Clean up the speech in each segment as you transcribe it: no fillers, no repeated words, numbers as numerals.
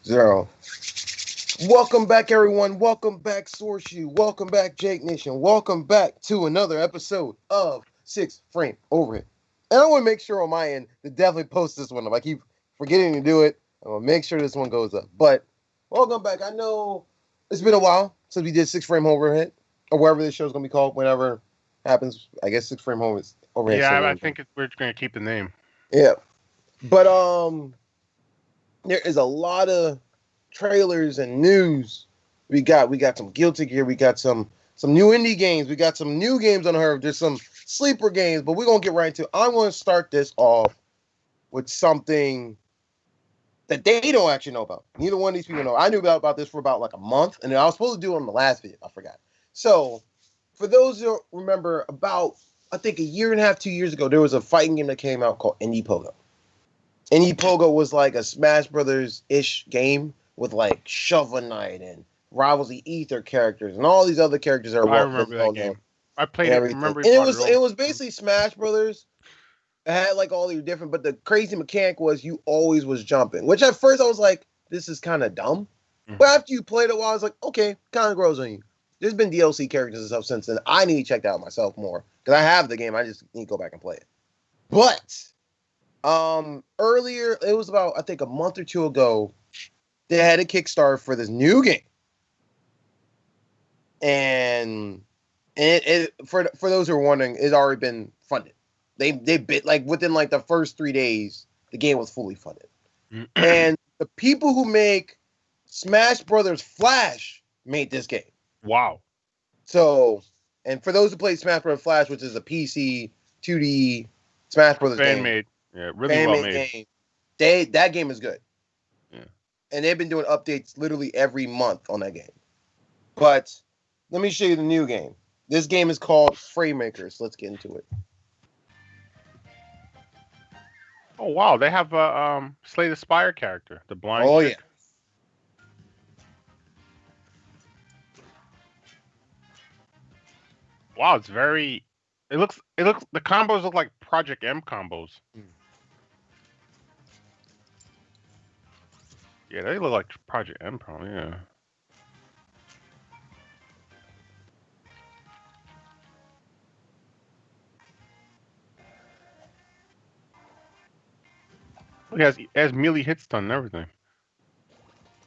0. Welcome back, everyone. Welcome back, Source U. Welcome back, Jake Nation. Welcome back to another episode of Six Frame Overhead. And I want to make sure on my end to definitely post this one up. I keep forgetting to do it. I'm going to make sure this one goes up. But welcome back. I know it's been a while since we did Six Frame Overhead, or wherever this show's going to be called, whenever happens. I guess Six Frame Overhead. Yeah, I think we're going to keep the name. Yeah. But there is a lot of trailers and news. We got some Guilty Gear. We got some new indie games. We got some new games on her. There's some sleeper games, but we're gonna get right into it. I'm gonna start this off with something that they don't actually know about. Neither one of these people know. I knew about this for about like a month, and I was supposed to do it on the last video. I forgot. So, for those who remember, about I think a year and a half, 2 years ago, there was a fighting game that came out called Indie Pogo. Indie Pogo was like a Smash Brothers-ish game with like Shovel Knight and Rivals the Ether characters and all these other characters that are I remember that game. I played it. Remember, and it was basically Smash Brothers. It had like all these different, but the crazy mechanic was you always was jumping. Which at first I was like, this is kind of dumb. Mm-hmm. But after you played it a while, I was like, okay, kind of grows on you. There's been DLC characters and stuff since then. I need to check that out myself more because I have the game. I just need to go back and play it. But earlier, it was about I think a month or two ago. They had a Kickstarter for this new game, and it for those who are wondering, it's already been funded. They bit like within like the first 3 days, the game was fully funded, and the people who make Smash Brothers Flash made this game. Wow! So, and for those who play Smash Brothers Flash, which is a PC 2D Smash Brothers game, made, yeah, really well made. Game, that game is good. Yeah. And they've been doing updates literally every month on that game. But let me show you the new game. This game is called Framemakers. Let's get into it. Oh wow, they have a Slay the Spire character, the blind. Oh chick. Yeah. Wow, it's very. It looks. The combos look like Project M combos. Yeah, they look like Project M, probably, yeah. Look, it has melee hit stun and everything.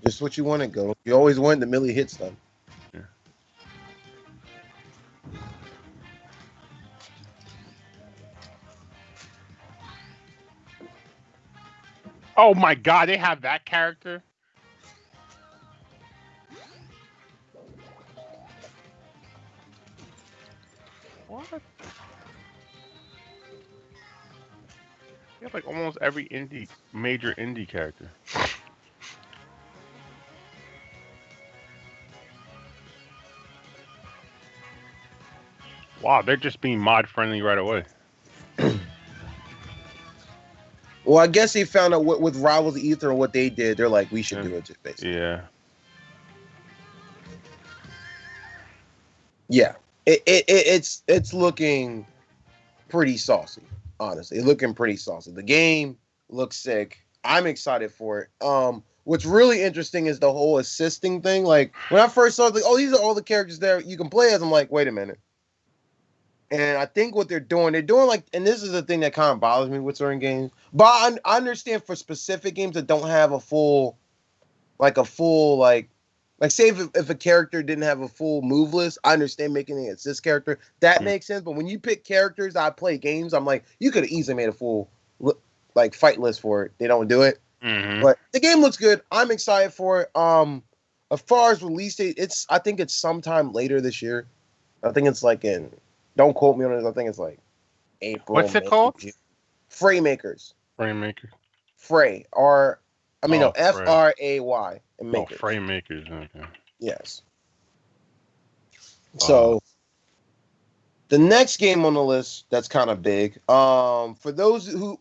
Just what you want to go. You always want the melee hit stun. Yeah. Oh my god, they have that character? What? They have like almost every major indie character. Wow, they're just being mod friendly right away. Well, I guess they found out with Rivals Ether and what they did. They're like, we should do it, basically. Yeah. Yeah. It's looking pretty saucy, honestly. It's looking pretty saucy. The game looks sick. I'm excited for it. What's really interesting is the whole assisting thing. Like, when I first saw it, like, oh, these are all the characters there you can play as. I'm like, wait a minute. And I think what they're doing like, and this is the thing that kind of bothers me with certain games. But I understand for specific games that don't have a full, like say if a character didn't have a full move list, I understand making an assist character. That makes sense. But when you pick characters I play games, I'm like, you could have easily made a full, like, fight list for it. They don't do it. Mm-hmm. But the game looks good. I'm excited for it. As far as release date, I think it's sometime later this year. I think it's like in. Don't quote me on it. I think it's like April. What's it called? Fraymakers. Fraymakers. Fray. F-R-A-Y. And makers. Oh, Fraymakers. Okay. Yes. So, the next game on the list that's kind of big. For those who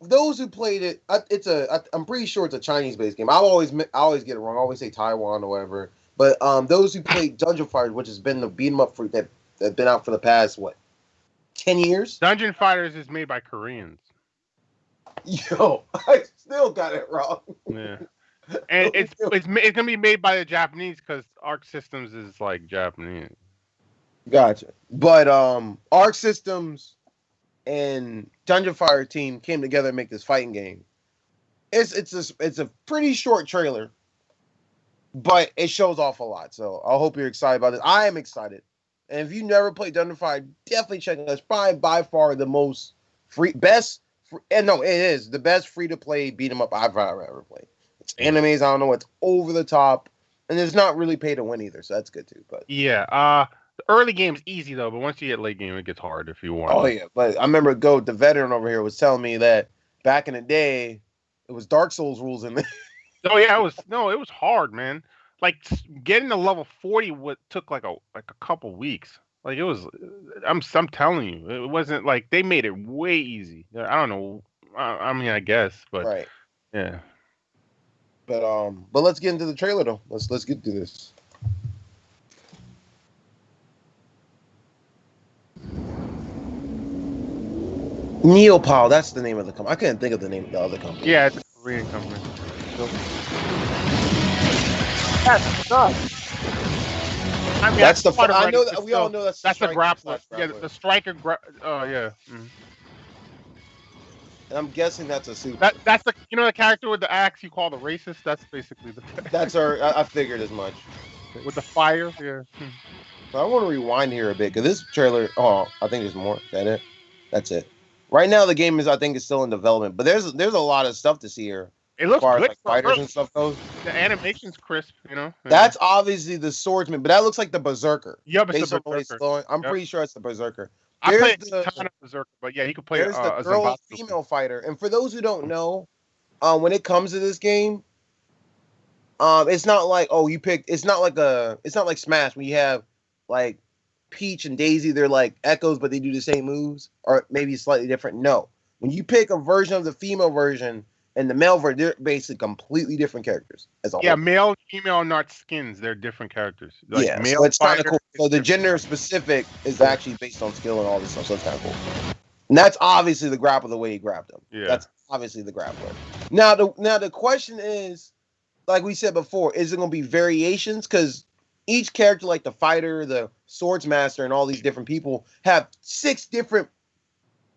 played it, I'm pretty sure it's a Chinese-based game. I always get it wrong. I always say Taiwan or whatever. But those who played Dungeon Fighters, which has been the beat 'em up for that been out for the past 10 years? Dungeon Fighters is made by Koreans. Yo, I still got it wrong. Yeah. And it's gonna be made by the Japanese because Arc Systems is like Japanese. Gotcha. But Arc Systems and Dungeon Fire team came together to make this fighting game. It's a pretty short trailer, but it shows off a lot. So I hope you're excited about this. I am excited. And if you never played Dungeon Fire, definitely check it out. It's probably by far the most and no, it is the best free to play beat 'em up I've ever played. It's animes, I don't know, it's over the top, and it's not really pay to win either, so that's good too. But yeah, the early game's easy though, but once you get late game, it gets hard if you want. Oh yeah, but I remember the veteran over here was telling me that back in the day, it was Dark Souls rules in there. Oh yeah, it was hard, man. Like getting to level 40 took like a couple weeks. Like it was, I'm telling you, it wasn't like they made it way easy. I don't know. I mean, I guess, but Right. yeah. But let's get into the trailer though. Let's get to this. Neopal, that's the name of the company. I couldn't think of the name of the other company. Yeah, it's a Korean company. That's tough. I mean, that's the fun. I know that we all know that's the grappler. Yeah, the striker. Oh yeah. Mm. And I'm guessing that's a super. That's the the character with the axe you call the racist. That's basically the. That's her. I figured as much. With the fire, yeah. But I want to rewind here a bit because this trailer. Oh, I think there's more. Is that it? That's it. Right now the game I think is still in development, but there's a lot of stuff to see here. It looks as good. Like fighters and stuff goes. The animation's crisp, That's obviously the swordsman, but that looks like the berserker. Yeah, but it's the berserker. I'm pretty sure it's the berserker. I played a ton of berserker, but yeah, you could play there's the girl female fighter. And for those who don't know, when it comes to this game, it's not like it's not like Smash when you have like Peach and Daisy, they're like echoes, but they do the same moves, or maybe slightly different. No, when you pick a version of the female version and the male version, they're basically completely different characters as a whole. Yeah, male, female are not skins; they're different characters. Like yeah, male so it's kind of cool. So the gender specific is actually based on skill and all this stuff. So it's kind of cool. And that's obviously the grapple the way he grabbed him. Yeah, that's obviously the grappler. Now the question is, like we said before, is it going to be variations? Because each character, like the fighter, the swords master, and all these different people, have 6 different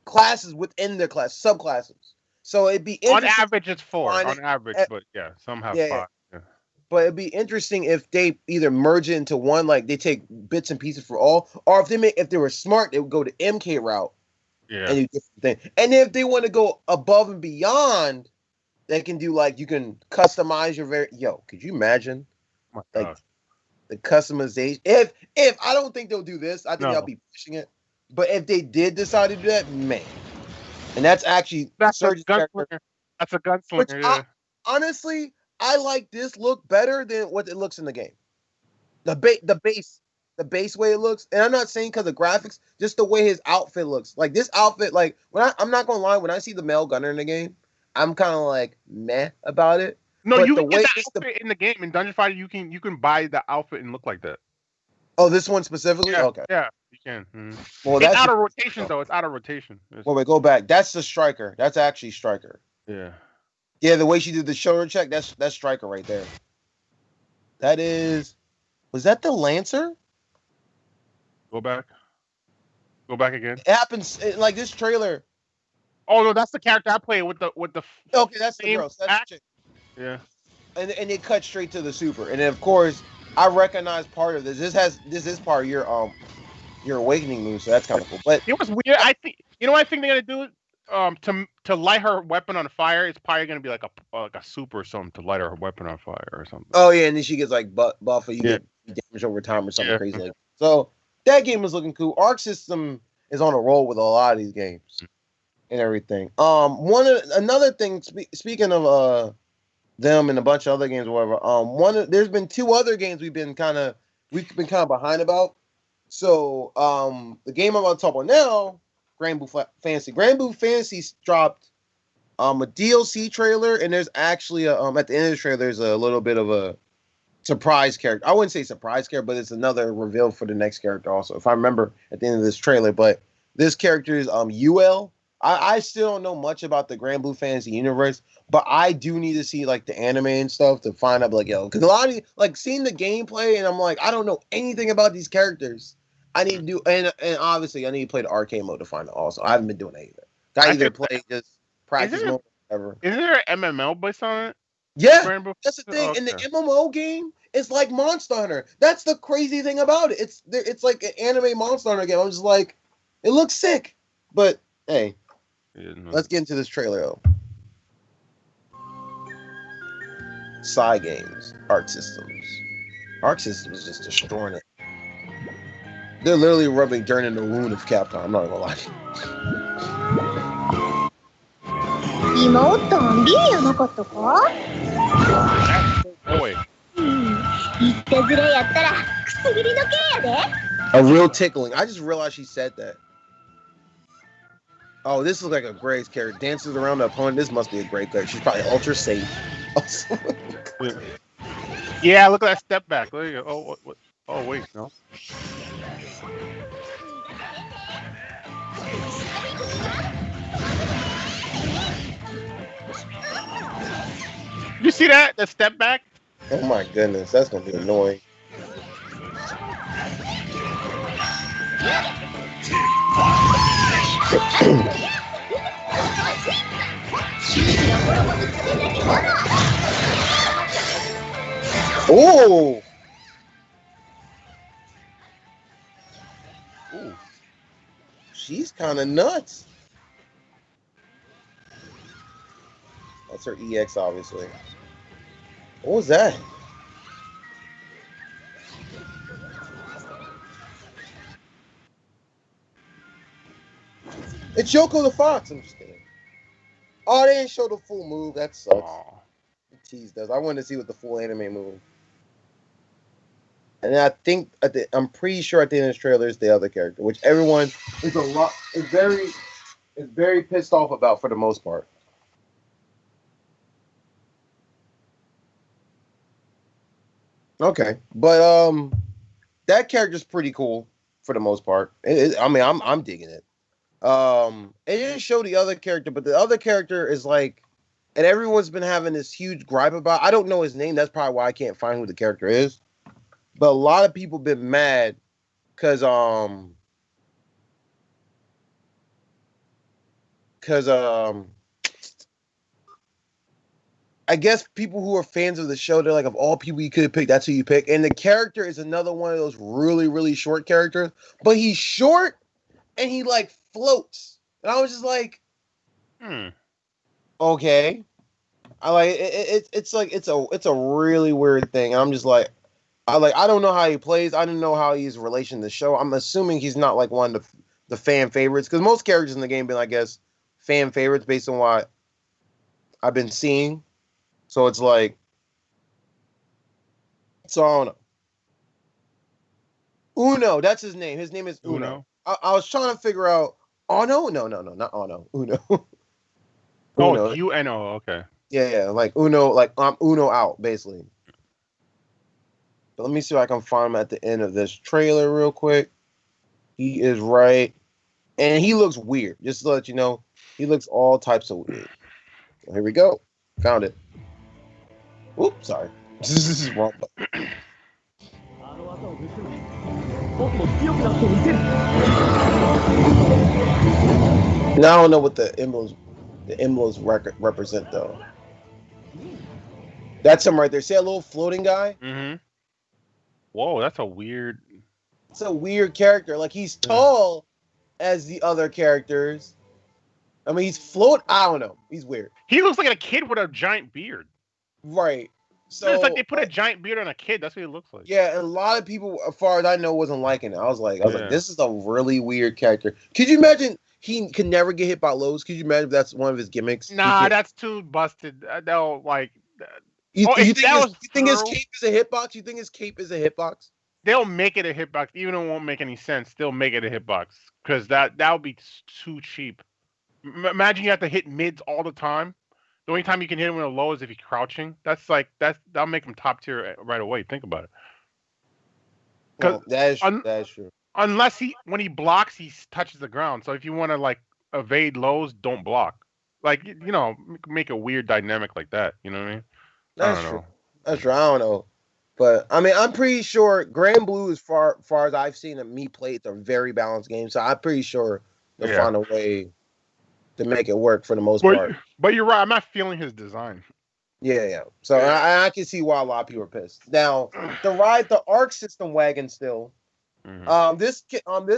classes within their class, subclasses. So it'd be on average it's 4 on average, but yeah, some have 5. Yeah. But it'd be interesting if they either merge it into one, like they take bits and pieces for all, or if they were smart, they would go the MK route. Yeah. And do different things. And if they want to go above and beyond, they can do like you can customize your could you imagine? Oh like the customization. If I don't think they'll do this, I think they'll be pushing it. But if they did decide to do that, man. And that's actually a gunslinger. That's a gunslinger. Yeah. Honestly, I like this look better than what it looks in the game. The base way it looks, and I'm not saying because of graphics, just the way his outfit looks. Like this outfit, like I'm not gonna lie, when I see the male gunner in the game, I'm kind of like meh about it. No, but you can get the outfit in the game in Dungeon Fighter. You can buy the outfit and look like that. Oh, this one specifically? Yeah, okay. Yeah, you can. Mm-hmm. Well, it's out of rotation though. It's out of rotation. Wait, go back. That's the striker. That's actually striker. Yeah. Yeah, the way she did the shoulder check, that's striker right there. That is. Was that the Lancer? Go back. Go back again. It happens like this trailer. Oh no, that's the character I played with the. Okay, that's the girl. So that's the chick. Yeah. And they cut straight to the super, and then of course I recognize part of this. This is part of your awakening move, so that's kind of cool. But it was weird. I think I think they're gonna do to light her weapon on fire. It's probably gonna be like a super or something to light her weapon on fire or something. Oh yeah, and then she gets like buff, or you get damage over time or something crazy like that. So that game is looking cool. Arc System is on a roll with a lot of these games and everything. Another thing. Speaking of them and a bunch of other games, or whatever. There's been 2 other games we've been kind of behind about. So the game I'm about to talk about now, GranBlue Fantasy. GranBlue Fantasy dropped a DLC trailer, and there's actually at the end of the trailer there's a little bit of a surprise character. I wouldn't say surprise character, but it's another reveal for the next character also, if I remember at the end of this trailer. But this character is UL. I still don't know much about the GranBlue Fantasy universe, but I do need to see like the anime and stuff to find out like yo, because a lot of like seeing the gameplay and I'm like I don't know anything about these characters. I need to do and obviously I need to play the arcade mode to find it. Also, I haven't been doing anything. I either play just practice mode, or whatever. Isn't there an MMO based on it? Yeah, GranBlue? that's the thing. Okay. In the MMO game, it's like Monster Hunter. That's the crazy thing about it. It's like an anime Monster Hunter game. I'm just like, it looks sick, but hey. Yeah, no. Let's get into this trailer, though. Psy Games, Arc Systems. Arc Systems is just destroying it. They're literally rubbing dirt in the wound of Capcom. I'm not gonna lie. 今おったんビリやなかったか Boy. いったずらやったらくすぐりの剣やで A real tickling. I just realized she said that. Oh, this looks like a great character. Dances around the opponent. This must be a great character. She's probably ultra safe. Yeah, look at that step back. Look at what? Oh, wait, no. You see that? The step back? Oh my goodness, that's gonna be annoying. Oh! Ooh. She's kind of nuts. That's her EX, obviously. What was that? It's Yoko the Fox. I'm just kidding. Oh, they didn't show the full move. That sucks. Oh. The tease does. I wanted to see what the full anime move. And I think I'm pretty sure at the end of this trailer is the other character, which everyone is very pissed off about for the most part. Okay, but that character's pretty cool for the most part. I mean, I'm digging it. It didn't show the other character, but the other character is like, and everyone's been having this huge gripe about. I don't know his name. That's probably why I can't find who the character is. But a lot of people been mad because I guess people who are fans of the show, they're like, of all people you could have picked, that's who you pick. And the character is another one of those really, really short characters. But he's short and he like floats. And I was just like, okay. I like it's like it's a really weird thing. And I'm just like, I don't know how he plays. I don't know how he's in relation to the show. I'm assuming he's not like one of the fan favorites. Because most characters in the game been, I guess, fan favorites based on what I've been seeing. So it's like, so I don't know. Uno, that's his name. His name is Uno. I was trying to figure out Ono. No, not Ono. Uno. Oh, UNO. Okay. Yeah, like Uno, like I'm Uno out basically. But let me see if I can find him at the end of this trailer real quick. He is right, and he looks weird. Just to let you know, he looks all types of weird. Well, here we go. Found it. Oops, sorry. This is wrong. Now I don't know what the emblems represent though. That's him right there. See that little floating guy? Mm-hmm. Whoa, that's a weird. It's a weird character. Like he's tall as the other characters. I mean, he's float. I don't know. He's weird. He looks like a kid with a giant beard. Right. So it's like they put a giant beard on a kid. That's what he looks like. Yeah, and a lot of people, as far as I know, wasn't liking it. I was like, this is a really weird character. Could you imagine he could never get hit by lows? Could you imagine if that's one of his gimmicks? Nah, that's too busted. No, like. You think his cape is a hitbox? You think his cape is a hitbox? They'll make it a hitbox, even though it won't make any sense. They'll make it a hitbox because that would be too cheap. Imagine you have to hit mids all the time. The only time you can hit him with a low is if he's crouching. That'll make him top tier right away. Think about it. Well, that is true. Unless when he blocks, he touches the ground. So if you want to like evade lows, don't block. Like make a weird dynamic like that. You know what I mean? I That's don't true. know. That's true. I don't know. But I mean, I'm pretty sure GranBlue, as far as I've seen me play, it's a very balanced game. So I'm pretty sure they'll Yeah. find a way to make it work for the most But part. but you're right. I'm not feeling his design. Yeah. So I can see why a lot of people are pissed. Now, to ride the Arc System wagon still, this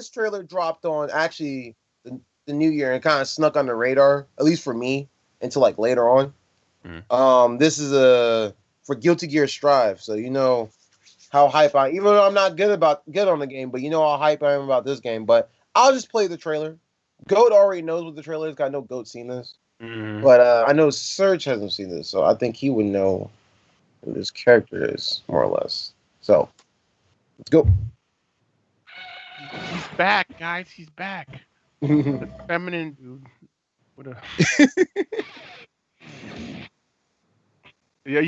trailer dropped on actually the new year and kind of snuck on the radar, at least for me, until like later on. This is for Guilty Gear Strive, so you know how hype even though I'm not good on the game, but you know how hype I am about this game. But I'll just play the trailer. Goat already knows what the trailer is. I know Goat's seen this, but I know Serge hasn't seen this, so I think he would know who this character is more or less. So let's go. He's back, guys. He's back. The feminine dude. What a. Yeah,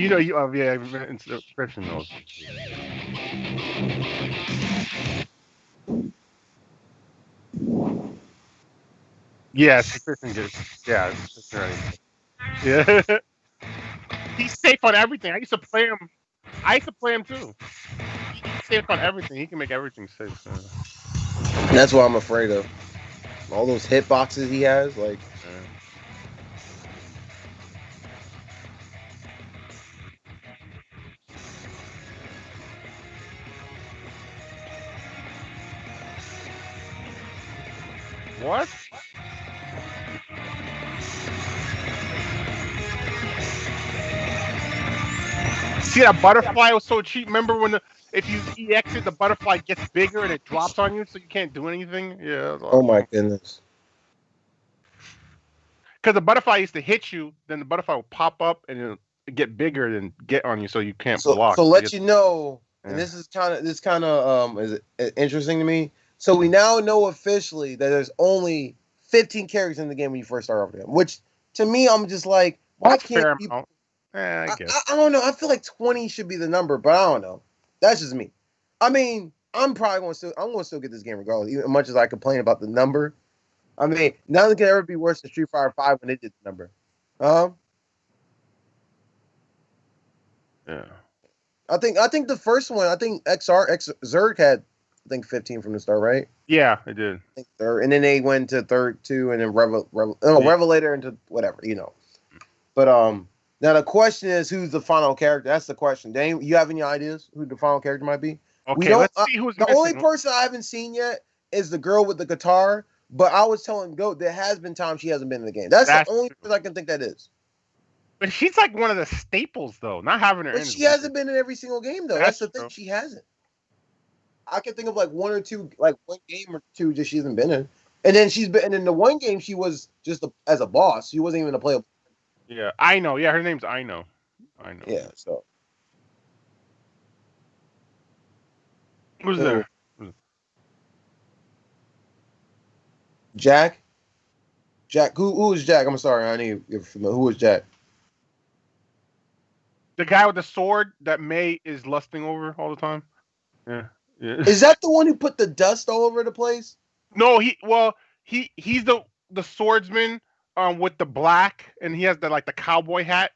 expression knows. Yes, Christian gets. Yeah, right. Yeah. He's safe on everything. I used to play him too. He's safe on everything. He can make everything safe. So. That's what I'm afraid of. All those hitboxes he has, like. What? See, that butterfly was so cheap. Remember when if you EX it, the butterfly gets bigger and it drops on you, so you can't do anything? Yeah. Oh my goodness. Because the butterfly used to hit you, then the butterfly will pop up and it'll get bigger and get on you, so you can't block. So let you know, and this kind of is interesting to me. So we now know officially that there's only 15 characters in the game when you first start off with them. Which to me, I'm just like, why can't you? I guess. I don't know. I feel like 20 should be the number, but I don't know. That's just me. I mean, I'm going to still get this game regardless, even much as I complain about the number. I mean, nothing can ever be worse than Street Fighter 5 when they did the number. Yeah. I think the first one, Zerg had, I think 15 from the start, right? Yeah, it did. I think third, and then they went to third 2, and then Revelator into whatever, you know. But now the question is, who's the final character? That's the question. Dane, you have any ideas who the final character might be? Okay, let's see who's the only person I haven't seen yet is the girl with the guitar. But I was telling Goat there has been times she hasn't been in the game. That's the only person I can think that is. But she's like one of the staples, though. Not having her. But she hasn't been in every single game, though. That's the thing. She hasn't. I can think of like one or two, like one game or two, just she hasn't been in. And then and in the one game she was just as a boss. She wasn't even a playable. Yeah, I know. Yeah, her name's I know. Yeah. So. Who's there? Jack? Who is Jack? I'm sorry, I need you're familiar. Who is Jack? The guy with the sword that May is lusting over all the time. Yeah. Is that the one who put the dust all over the place? No, he's the swordsman with the black, and he has the cowboy hat.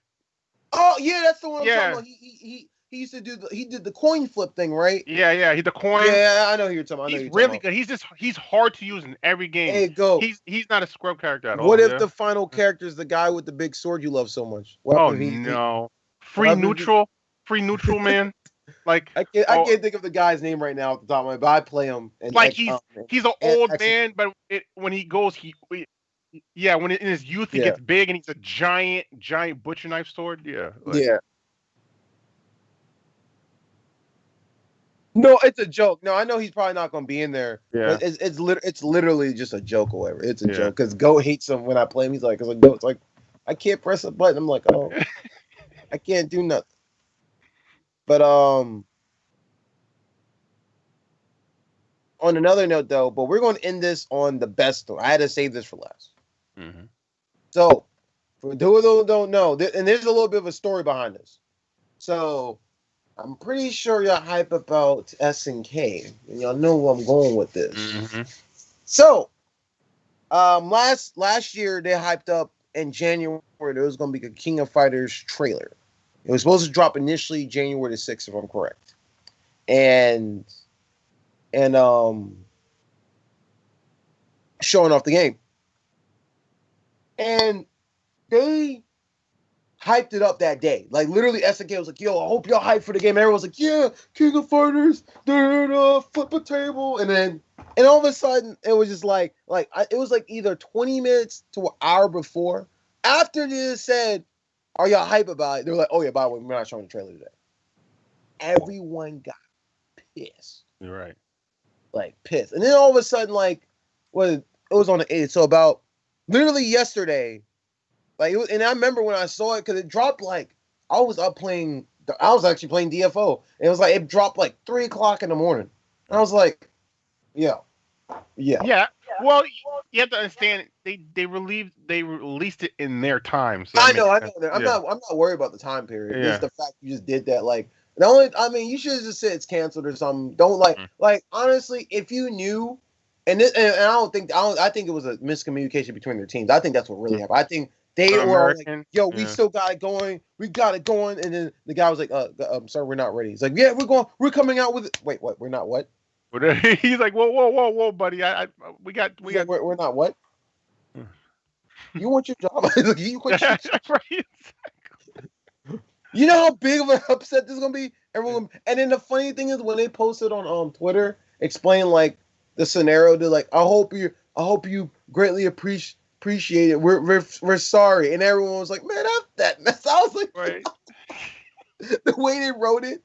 Oh yeah, that's the one I'm talking about. He used to he did the coin flip thing, right? Yeah, he the coin. Yeah, I know who you're talking about. He's really good. He's hard to use in every game. Hey, go. He's not a scrub character at all. What if the final character is the guy with the big sword you love so much? No. Free neutral man. Like I can't think of the guy's name right now off the top of my head, but I play him. He's an old man, but when he goes, when in his youth he gets big and he's a giant butcher knife sword. Yeah. Yeah. No, it's a joke. No, I know he's probably not going to be in there. Yeah. But it's literally just a joke or whatever. It's a joke because Goat hates him when I play him. He's like, Goat's like, I can't press a button. I'm like, oh, I can't do nothing. But on another note though, but we're going to end this on the best story. I had to save this for last. Mm-hmm. So for those who don't know, and there's a little bit of a story behind this. So I'm pretty sure y'all hype about SNK, and y'all know where I'm going with this. Mm-hmm. So Last year they hyped up in January there was going to be a King of Fighters trailer. It was supposed to drop initially January the 6th, if I'm correct. And showing off the game. And they hyped it up that day. Like literally SNK was like, yo, I hope y'all hyped for the game. And everyone was like, yeah, King of Fighters, flip a table. And all of a sudden it was just like it was like either 20 minutes to an hour before. After they said, are y'all hype about it? They were like, oh yeah, by the way, we're not showing the trailer today. Everyone got pissed. You're right. Like pissed. And then all of a sudden, like, it was on the 8th. So about literally yesterday, like, and I remember when I saw it because it dropped like I was actually playing DFO. And it was like it dropped like 3:00 in the morning. And I was like, yeah. Well, you have to understand they released it in their time. So I know. I'm not worried about the time period. Yeah. It's the fact you just did that. Like you should have just said it's canceled or something. Don't like honestly, if you knew, and I think it was a miscommunication between their teams. I think that's what really happened. I think they were like, yo, we still got it going. We got it going. And then the guy was like, I'm sorry, we're not ready. He's like, yeah, we're coming out with it. Wait, what? We're not what? He's like, whoa, buddy. We're not what? You want your job? You quit your right. You know how big of an upset this is gonna be? Everyone, and then the funny thing is when they posted on Twitter, explain like the scenario, they're like, I hope you greatly appreciate it. We're sorry, and everyone was like, man, that mess. I was like, right. The way they wrote it,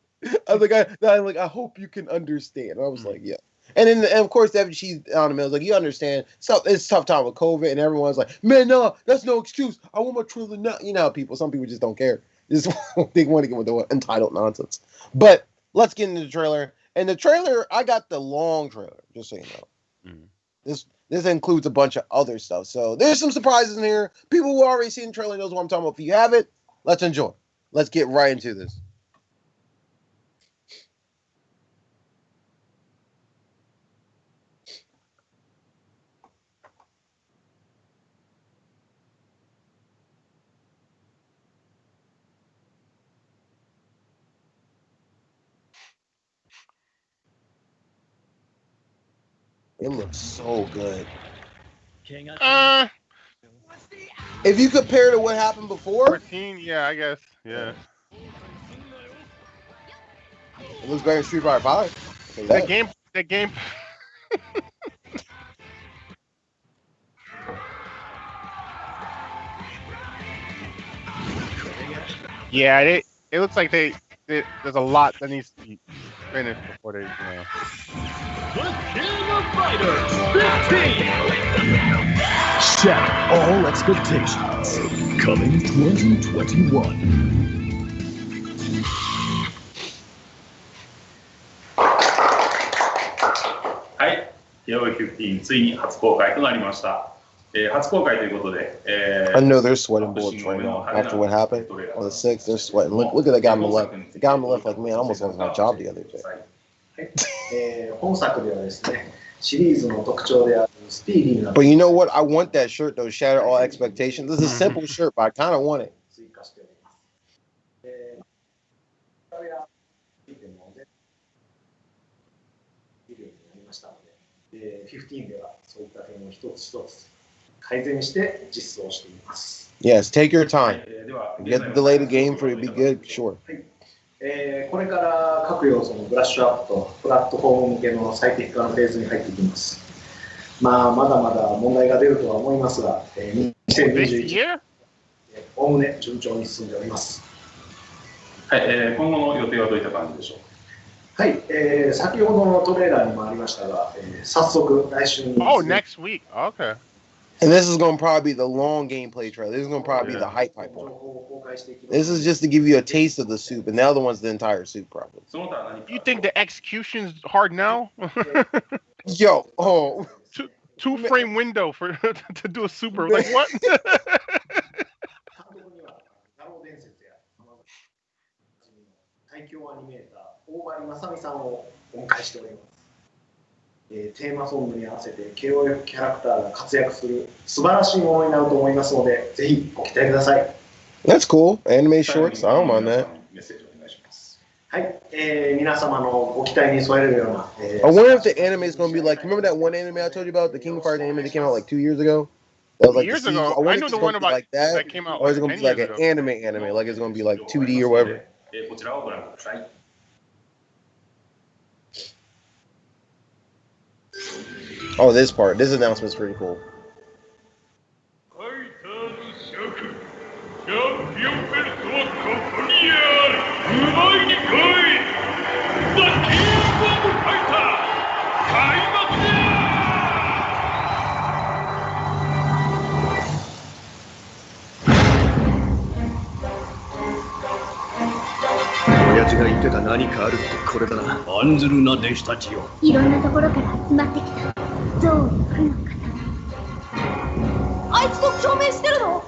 I was like, I hope you can understand. And I was like, yeah. And then, of course, FGC on the mill was like, you understand, so it's a tough time with COVID, and everyone's like, man, no, that's no excuse. I want my trailer now. You know how some people just don't care. Just they want to get with the entitled nonsense. But let's get into the trailer. And the trailer, I got the long trailer, just so you know. This includes a bunch of other stuff. So there's some surprises in here. People who already seen the trailer knows what I'm talking about. If you have it, let's enjoy. Let's get right into this. It looks so good. If you compare to what happened before, 14, yeah, I guess, yeah. It looks better than Street Fighter 5. The game. Yeah, it looks like there's a lot that needs to be finished before they, The King of Fighters 15! Shatter all expectations. Coming 2021. はい、KOFXV ついに初公開となりました。初公開ということで、I know they're sweating bullets right now after what happened on the 6th. They're sweating. Look at that guy on the left. The guy on the left, like, man, I almost lost my job the other day. 本作ではですね、シリーズの特徴であるスピーディーな But you know what? I want that shirt though. Shatter all expectations. This is a simple shirt, but I kind of want it. 追加しております。これは見てもね、見るようになりましたので、15ではそういった点を一つ一つ改善して実装しています。Yes, take your time. Get the delayed game for it to be good. Sure. これから各要素のブラッシュアップとプラットフォーム向けの最適化のフェーズに入っていきます。まだまだ問題が出るとは思いますが、2021年おおむね順調に進んでおります。はい、今後の予定はどういった感じでしょう。はい、先ほどのトレーラーにもありましたが、早速来週に。Oh, next week. Okay. And this is going to probably be the long gameplay trailer. This is going to probably be the hype one. This is just to give you a taste of the soup, and the other one's the entire soup, probably. You think the execution's hard now? Yo, oh. Two frame window for to do a super. Like what? テーマソングに合わせて KOF キャラクターが活躍する素晴らしいものになると思いますので、ぜひご期待ください。That's cool. Anime 最後に shorts. I don't mind 皆さ that. んにメッセージお願いします。はい、皆様のご期待に添えるような、I wonder if the anime is going to be like. Remember that one anime I told you about, the King of Fighters anime that came out like 2 years ago? That was like Years the ago, sequel. I I wonder know if the it's one going to be about like that, that came out or is it like going to 10 be like years an ago. anime, like it's going to be like 2D or こ whatever. こちらをご覧ください。Oh, this part. This announcement is pretty cool. ファイターの尺チャンピオンベルトはここにある。奪いに来い。ザ・キング・オブ・ファイター開幕だ。親父が言ってた何かあるってこれだな。案ずるな弟子たちよ。いろんなところから集まってきた憎悪の塊。あいつと共鳴してるの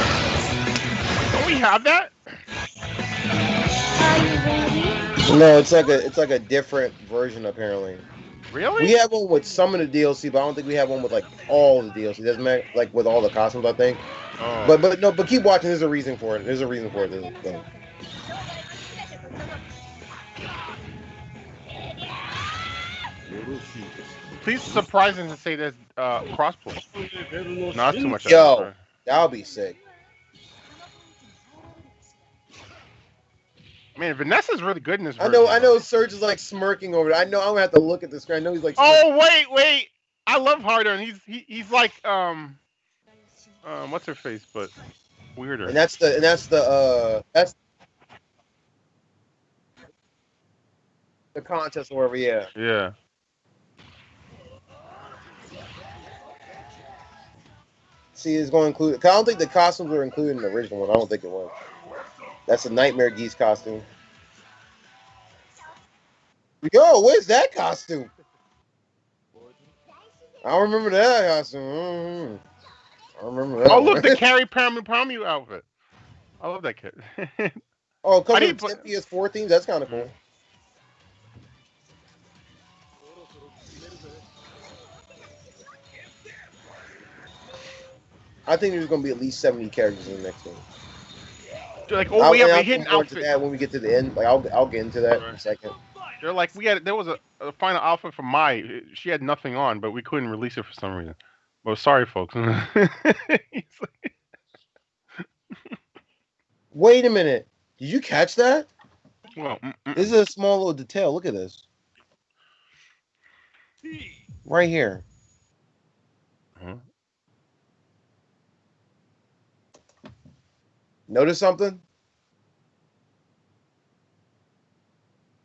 ？Don't we have that? Are you ready? No, it's like a different version apparently. Really? We have one with some of the DLC, but I don't think we have one with like all the DLC. Doesn't matter, like with all the costumes, I think. Oh. But keep watching. There's a reason for it. There's a reason for it. There's a thing. Please surprising to say there's crossplay. Not too much. Yo, that'll be sick. Man, Vanessa's really good in this. I Version, know. Serge is like smirking over it. I know. I'm gonna have to look at the screen. I know he's like. Oh wait! I love Harder, and he's like what's her face, but weirder. And that's the contest or whatever. Yeah. Yeah. See, it's going to include. I don't think the costumes were included in the original one. I don't think it was. That's a Nightmare Geese costume. Yo, where's that costume? I don't remember that costume. I don't remember that. Oh, look, the Carrie Pamu outfit. I love that kid. Oh, because I of didn't the PS4 themes? That's kind of cool. I think there's going to be at least 70 characters in the next one. Like, oh, we have a I'll hidden come forward to outfit. that when we get to the end. Like, I'll get into that in a second. They're like, there was a final outfit for Mai. She had nothing on, but we couldn't release it for some reason. Well, sorry, folks. Wait a minute. Did you catch that? Well, This is a small little detail. Look at this. Right here. Huh? Notice something?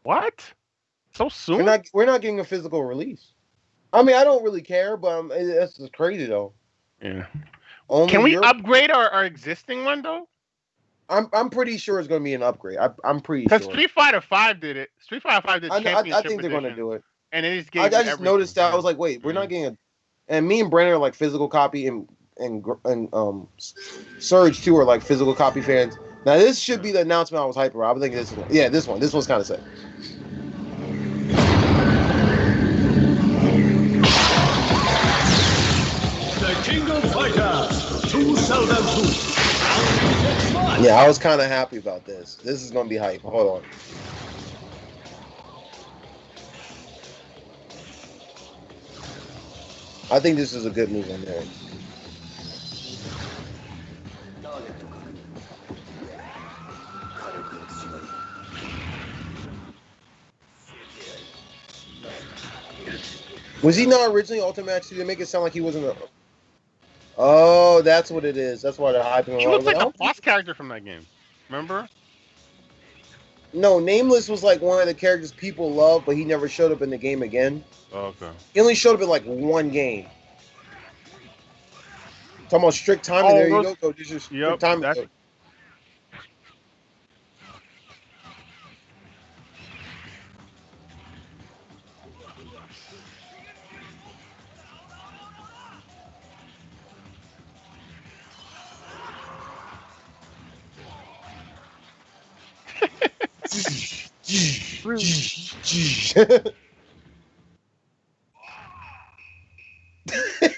What? So soon? We're not getting a physical release. I mean, I don't really care, but that's just crazy though. Yeah. Only Can we Europe- upgrade our existing one though? I'm pretty sure it's going to be an upgrade. I'm pretty Because sure. Street Fighter 5 did it. Street Fighter 5 did championship I think they're going to edition, do it. and it just gave I you just everything. noticed that. I was like, wait, we're not getting a. And me and Brandon are like physical copy, and Surge too are like physical copy fans. Now this should be the announcement I was hyping about. I think this one. Yeah, this one. This one's kind of sick. The King of Fighters 2002. Yeah, I was kind of happy about this. This is going to be hype. Hold on. I think this is a good move on there. Was he not originally Ultimate Match 2? They make it sound like he wasn't a... Oh, that's what it is. That's why they're hyping him. He I looks was like like, the boss character from that game. Remember? No, Nameless was like one of the characters people love, but he never showed up in the game again. Oh, okay. He only showed up in like one game. Talking about strict timing. Oh, There you go. This is strict Yep, timing. that's-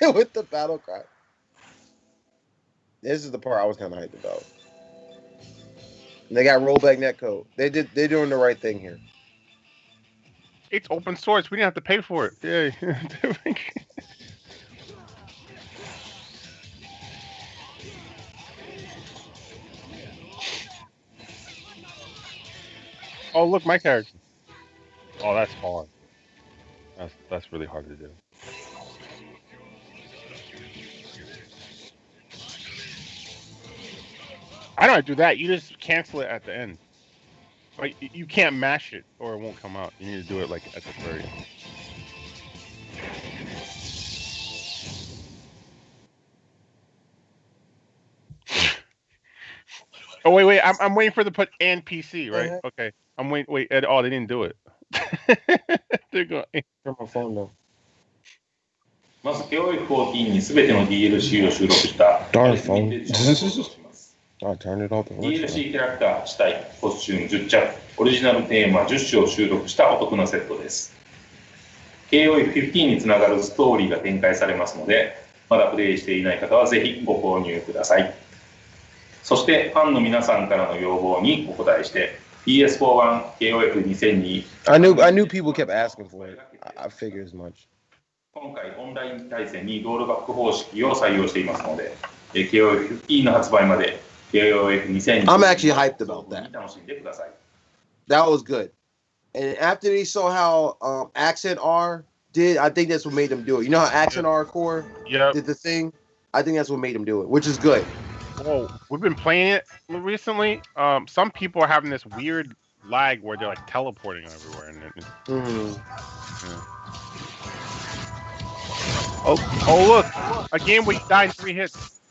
With the battle cry. This is the part I was kind of hyped about. And they got rollback netcode. They're doing the right thing here. It's open source. We didn't have to pay for it. Yeah. Oh, look, my character. Oh, that's hard. That's really hard to do. I don't do that. You just cancel it at the end. Like you can't mash it or it won't come out. You need to do it like at the very end. Oh wait! I'm waiting for them to put and PC, right? Okay. I'm waiting. Wait. Oh, they didn't do it. They're going. Turn my phone though. まず KOFXV にすべての DLC を収録した Darn phone. I turned it off. DLC キャラクター、死体、コスチューム10着、オリジナルテーマ10種を収録したお得なセットです。KOFXV につながるストーリーが展開されますので、まだプレイしていない方はぜひご購入ください。そしてファンの皆さんからの要望にお答えして PS4 版 KOF2002 I knew people kept asking for it. I figured as much. 今回オンライン対戦にロールバック方式を採用していますので、KOF15 の発売まで KOF2002 I'm actually hyped about that. 楽しんでください。 That was good. And after they saw how Accent R did, I think that's what made them do it. You know how Accent R Core did the thing? I think that's what made them do it, which is good. Whoa, we've been playing it recently. Some people are having this weird lag where they're like teleporting everywhere. And Oh, look! A game where you die in 3 hits.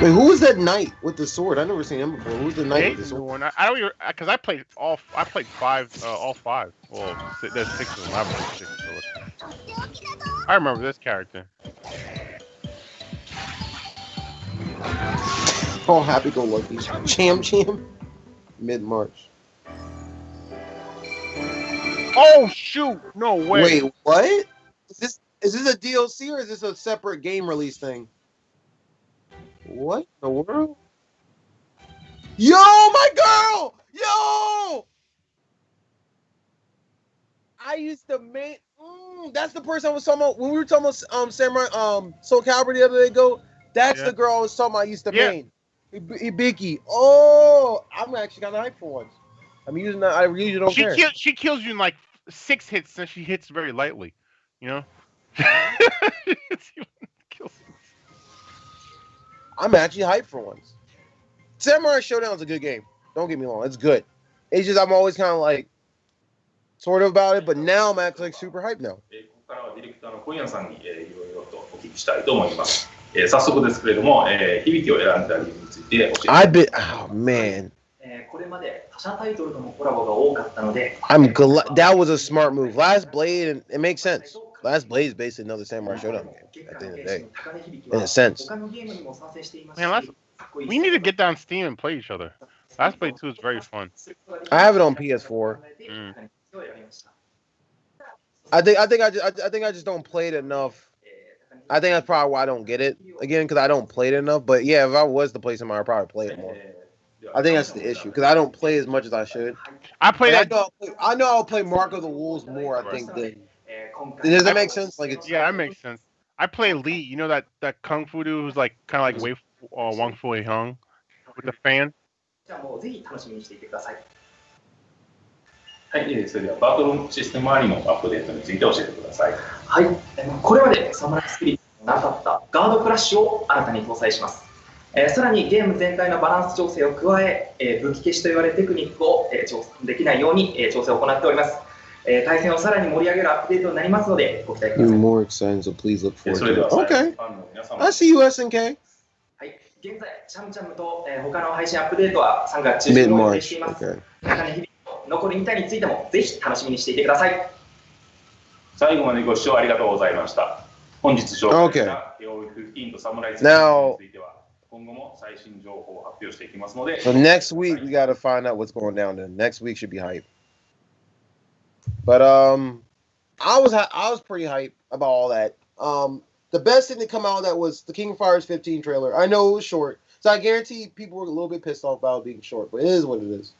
Wait, who was that knight with the sword? I never seen him before. Who's the knight with the sword? I don't even because I played all 5, all 5. Well, there's 6 of them. I played 6. So I remember this character. Oh, happy-go-lucky. Cham. Mid-March. Oh shoot! No way. Wait, what? Is this a DLC or is this a separate game release thing? What in the world? Yo, my girl! Yo! I used to make. That's the person I was talking about when we were talking about Samurai Soul Calibur the other day ago. That's the girl I was talking about. I used to main. Ibiki. Oh, I'm actually kind of hyped for once. I'm using that. I usually don't care. She kills you in like 6 hits, and she hits very lightly. You know. I'm actually hyped for once. Samurai Showdown is a good game. Don't get me wrong, it's good. It's just I'm always kind of like sort of about it, but now I'm actually like super hyped now. ここからはディレクターの小宮さんにいろいろとお聞きしたいと思います。早速ですけれども、響きを選んだ理由について教えてください。Oh man. これまで他社タイトルとのコラボが多かったので、I'm glad that was a smart move. Last Blade, and it makes sense. Last Blade is basically another Samurai Showdown game at the end of the day, in a sense. Man, we need to get down Steam and play each other. Last Blade 2 is very fun. I have it on PS4. I think I just don't play it enough. I think that's probably why I don't get it again, because I don't play it enough. But yeah, if I was to play something, I'd probably play it more. I think that's the issue, because I don't play as much as I should. I know I'll play Mark of the Wolves more, I think, than. Does that make sense? Like it's. Yeah, that makes sense. I play Lee. You know that kung fu dude who's like kind of like Wang Fui Hung with the fan. はい、それではバトルシステム周りのアップデートについて教えてください。はい、これまでサムライスピリットのなかったガードクラッシュを新たに搭載します。さらにゲーム全体のバランス調整を加え、武器消しと言われるテクニックを調整できないように調整を行っております。対戦をさらに盛り上げるアップデートになりますのでご期待ください。More exciting, so please look forward to it. Okay. I see you, SNK. はい、現在チャムチャムと他の配信アップデートは3月中旬に予定しています。中根響きと残り2体についてもぜひ楽しみにしていてください。最後までご視聴ありがとうございました。本日紹介した KOFXV とサムライズについては今後も最新情報を発表していきますので。 So next week we got to find out what's going down there. Next week should be hype. But I was pretty hyped about all that. The best thing to come out of that was the King of Fighters 15 trailer. I know it was short, so I guarantee people were a little bit pissed off about it being short, but it is what it is.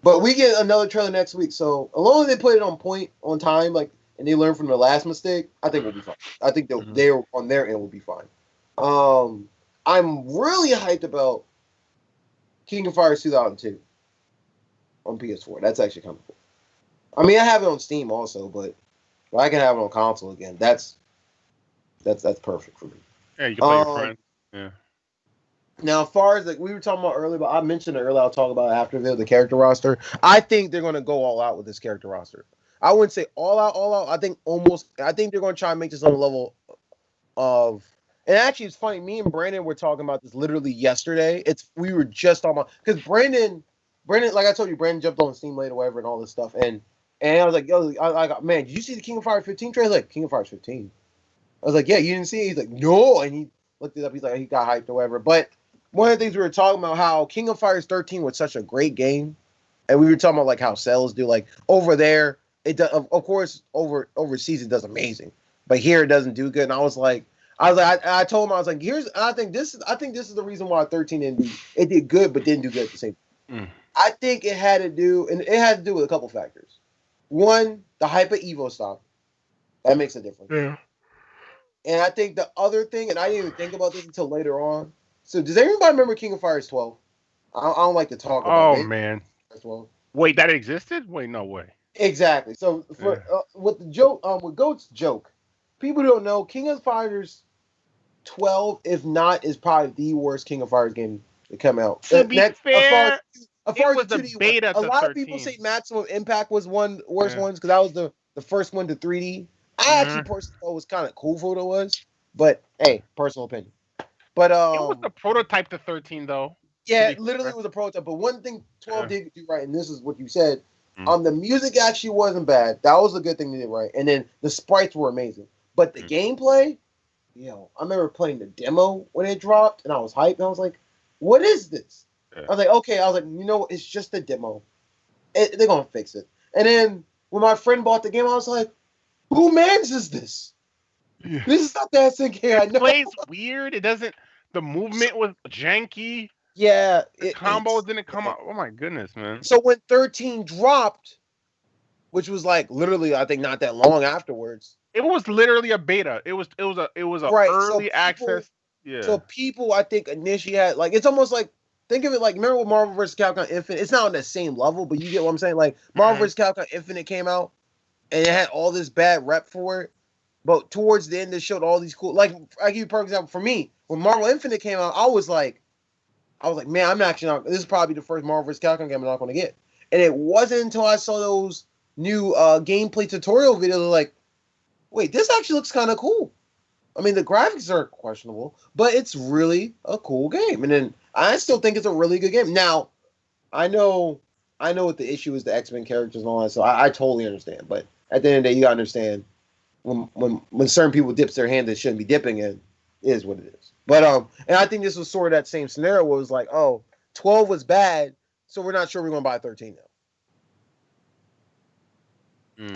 But we get another trailer next week, so as long as they put it on point, on time, like, and they learn from the last mistake, I think we'll be fine. I think they on their end will be fine. I'm really hyped about King of Fighters 2002 on PS4. That's actually kind of cool. I mean, I have it on Steam also, but I can have it on console again. That's perfect for me. Yeah, you can play your friend. Yeah. Now, as far as like we were talking about earlier, but I mentioned it earlier, I'll talk about it after the character roster. I think they're going to go all out with this character roster. I wouldn't say all out. I think they're going to try and make this on the level of. And actually, it's funny. Me and Brandon were talking about this literally yesterday. We were just talking about because Brandon, like I told you, Brandon jumped on Steam late or whatever and all this stuff, and I was like, yo, man, did you see the King of Fighters 15 trailer? Like, King of Fighters 15. I was like, yeah, you didn't see it? He's like, no, and he looked it up. He's like, he got hyped or whatever. But one of the things we were talking about how King of Fighters 13 was such a great game, and we were talking about like how sales do. Like over there, it does, of course, overseas it does amazing, but here it doesn't do good. And I I told him I was like, I think this is the reason why 13 it did good but didn't do good at the same time. I think it had to do with a couple factors. One, the hype of Evo stopped. That makes a difference. Yeah. And I think the other thing, and I didn't even think about this until later on. So does everybody remember King of Fighters 12? I don't like to talk about it. Oh man. 12. Wait, that existed? Wait, no way. Exactly. So with the joke, with Goat's joke, people don't know King of Fighters 12, if not, is probably the worst King of Fighters game to come out. To be fair, as far it was as the beta. a lot of people say Maximum Impact was one of the worst ones because that was the first one to 3D. I actually personally thought it was kind of cool for what it was, but hey, personal opinion. But it was the prototype to 13 though. Yeah, literally it was a prototype. But one thing 12 did do right, and this is what you said. The music actually wasn't bad. That was a good thing they did right. And then the sprites were amazing. But the gameplay, I remember playing the demo when it dropped, and I was hyped. And I was like, "What is this?" Yeah. I was like, "Okay." I was like, "You know, it's just a demo. They're gonna fix it." And then when my friend bought the game, I was like, "Who manages this? Yeah. This is not that sick here." It plays weird. It doesn't. The movement was janky. Yeah, the combos didn't come out. Oh my goodness, man! So when 13 dropped, which was like literally, I think not that long afterwards. It was literally a beta. It was a right, early access. Yeah. So people, I think, initially had like it's almost like think of it like remember when Marvel vs. Capcom Infinite? It's not on the same level, but you get what I'm saying. Like Marvel vs. Capcom Infinite came out, and it had all this bad rep for it, but towards the end, it showed all these cool. Like I give you for example, for me, when Marvel Infinite came out, I was like, man, I'm actually not. This is probably the first Marvel vs. Capcom game I'm not going to get. And it wasn't until I saw those new gameplay tutorial videos, like, wait, this actually looks kind of cool. I mean, the graphics are questionable, but it's really a cool game. And then I still think it's a really good game. Now, I know what the issue is, the X-Men characters and all that, so I totally understand. But at the end of the day, you gotta understand when certain people dips their hand that shouldn't be dipping in, it is what it is. But and I think this was sort of that same scenario where it was like, 12 was bad, so we're not sure we're gonna buy 13 now.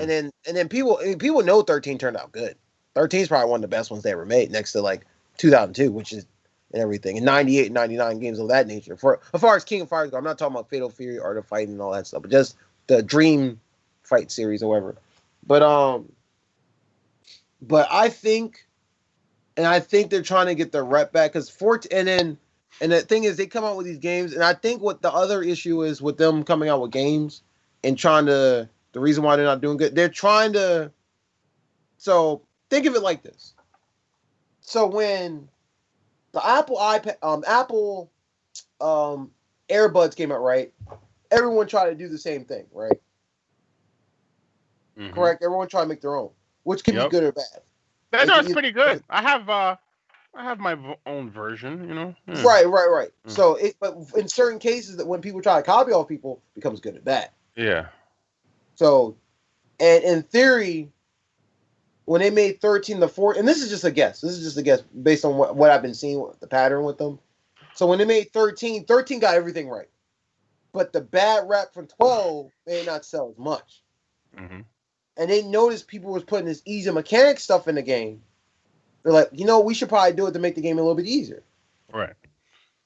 And then people know 13 turned out good. 13 is probably one of the best ones they ever made, next to like 2002, which is and everything, and 98 and 99 games of that nature. For as far as King of Fighters go, I'm not talking about Fatal Fury, Art of Fighting, and all that stuff, but just the Dream Fight series or whatever. But I think they're trying to get their rep back because and the thing is they come out with these games, and I think what the other issue is with them coming out with games and trying to. The reason why they're not doing good, they're trying to. So think of it like this. So when the Apple AirBuds came out, right? Everyone tried to do the same thing, right? Mm-hmm. Correct. Everyone tried to make their own, which can be good or bad. That's pretty good. I have my own version, you know. Yeah. Right. Mm. So but in certain cases, that when people try to copy off people, it becomes good or bad. Yeah. So, and in theory, when they made 13 the 4th, and this is just a guess. This is just a guess based on what I've been seeing, the pattern with them. So when they made 13, 13 got everything right. But the bad rap from 12 may not sell as much. Mm-hmm. And they noticed people was putting this easy mechanic stuff in the game. They're like, we should probably do it to make the game a little bit easier. Right.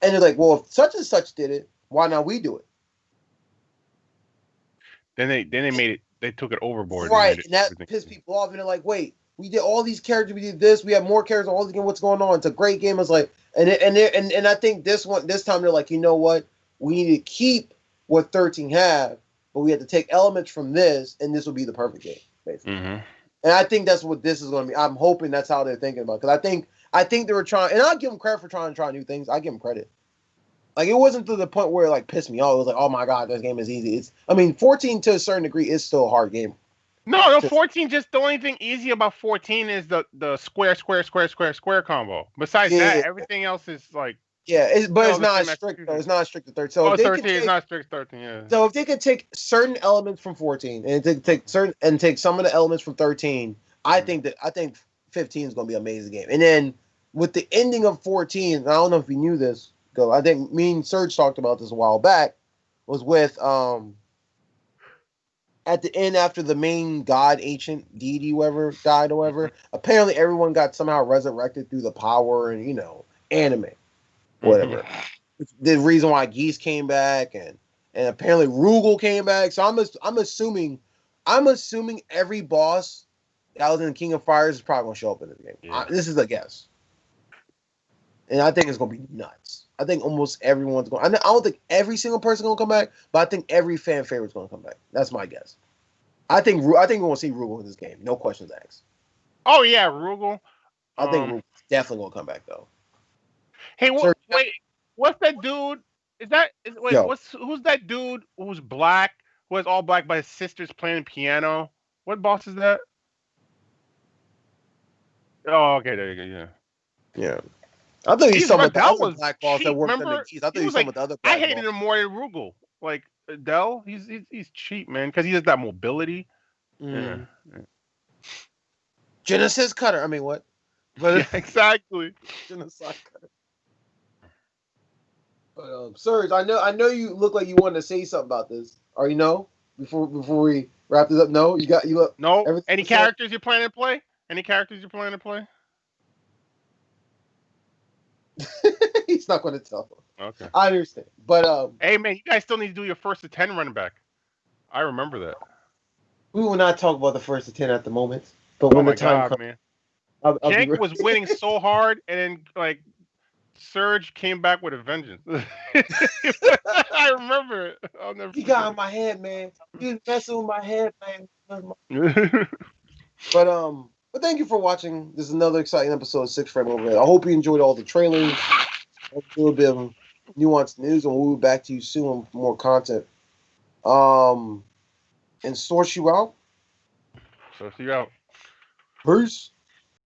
And they're like, well, if such and such did it, why not we do it? Then they made it. They took it overboard. Right, and that pissed people off. And they're like, wait, we did all these characters, we did this, we have more characters, all these games, what's going on? It's a great game. It's like, and I think this time they're like, you know what? We need to keep what 13 have, but we have to take elements from this, and this will be the perfect game, basically. Mm-hmm. And I think that's what this is going to be. I'm hoping that's how they're thinking about it. Because I think they were trying, and I'll give them credit for trying to try new things. I give them credit. Like, it wasn't to the point where it, like, pissed me off. It was like, oh, my God, this game is easy. 14 to a certain degree is still a hard game. No, 14, just the only thing easy about 14 is the square combo. Besides that, everything else is like... Yeah, it's not strict, though. It's not strict to 13. So 13 is not strict 13, yeah. So if they could take certain elements from 14 and take some of the elements from 13, I think 15 is going to be an amazing game. And then with the ending of 14, and I don't know if you knew this, though. I think me and Serge talked about this a while back, was with at the end after the main god, ancient deity, whoever died or whatever, apparently everyone got somehow resurrected through the power and, anime. Whatever. The reason why Geese came back and apparently Rugal came back. So I'm assuming every boss that was in King of Fighters is probably gonna show up in this game. Yeah. This is a guess. And I think it's gonna be nuts. I think almost everyone's going. I don't think every single person gonna come back, but I think every fan favorite's gonna come back. That's my guess. I think we're gonna see Rugal in this game. No questions asked. Oh yeah, Rugal. I think Rugal's definitely gonna come back though. Hey, wait, what's that dude? Who's that dude who's black, who has all black, but his sister's playing piano? What boss is that? Oh, okay, there you go, yeah. Yeah. I thought he's some of the other black boss that worked remember? in the East. I thought he was some of the other black I hated him more than Rugal. Like, Adele, he's cheap, man, because he has that mobility. Mm. Yeah. Genesis Cutter. I mean, what? But yeah, exactly. Genesis Cutter. But Serge, I know you look like you wanted to say something about this. Or before we wrap this up. No, you look. No. Any characters you're planning to play? Any characters you're planning to play? He's not going to tell. Okay. I understand, but hey man, you guys still need to do your first to 10 running back. I remember that. We will not talk about the first to 10 at the moment, but when the time comes, man. Jank was winning so hard, and then like Surge came back with a vengeance. I remember it. I'll never. He got in my head, man. He was messing with my head, man. But thank you for watching. This is another exciting episode of Six Frame Overhead. I hope you enjoyed all the trailers, a little bit of nuanced news, and we'll be back to you soon with more content. And source you out. Source you out. Peace.